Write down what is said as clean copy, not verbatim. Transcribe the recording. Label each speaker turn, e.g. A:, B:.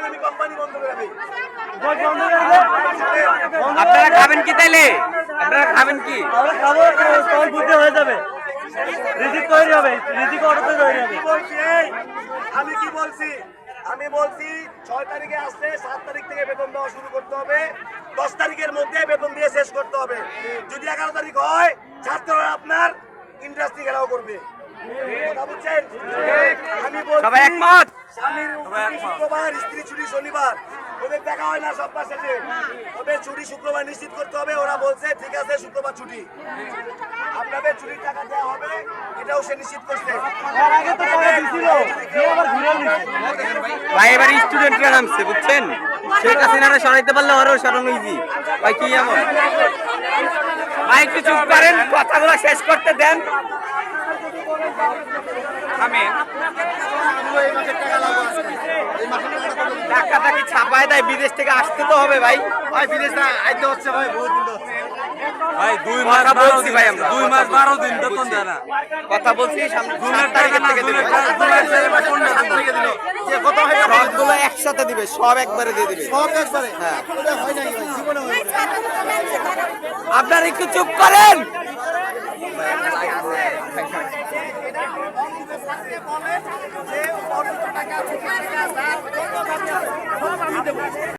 A: আমি কোম্পানি বন্ধ করে দেই।
B: আপনারা খাবেন কি তাইলে? আপনারা খাবেন কি?
C: আমরা খাবো, তখন বুঝতে হয়ে যাবে, রিজিক তৈরি হবে, রিজিক অটোতে তৈরি হবে।
A: আমি কি বলছি? আমি বলছি 6 তারিখে আসলে 7 তারিখ থেকে বেতন দেওয়া শুরু করতে হবে, 10 তারিখের মধ্যে বেতন দিয়ে শেষ করতে হবে। যদি 11 তারিখ হয়, ছাত্ররা আপনার ইন্ডাস্ট্রি ঘেরাও করবে। কথা বুঝছেন? আমি বলছি
B: সবাই একমত?
A: স্বামীর ছুটি শুক্রবার, স্ত্রী ছুটি শনিবার, ওদের দেখা হয় না সপ্তাহ শেষে। ওদের ছুটি শুক্রবার নিশ্চিত করতে হবে। ওরা বলছে ঠিক আছে শুক্রবার ছুটি, আপনাদের ছুটির টাকা দেওয়া হবে, এটাও সে নিশ্চিত করছে।
C: এর আগে তো টাকা দিছিল, দিয়ে আবার ঘুরে নিচ্ছে।
B: ভাই এবার স্টুডেন্টরা নামছে বুঝছেন, শেখ হাসিনারা সরাইতে পারলে ওরাও সরানো ইজি। ভাই কি এমন? ভাই একটু চুপ করেন, কথাগুলো শেষ করতে দেন। টাকাটা কি ছাপায় দেয়? বিদেশ থেকে আসতে তো হবে ভাই।
A: ভাই বিদেশ না আইতে হচ্ছে ভাই, বহুত দিন হচ্ছে
D: ভাই 2 মাস
B: কথা বলছি ভাই, আমরা
D: 2 মাস 12 দিন বেতন দেয় না।
B: কথা বলছি সামনে 7 তারিখ থেকে দেবে।
A: যে কত হয়
B: সবগুলো একসাথে দিবে, সব একবারে দিয়ে দিবে।
A: সব একবারে। এটা হয় নাই ভাই, জীবনে হয় না।
B: আপনারা একটু চুপ করেন।
A: যে অল্প টাকা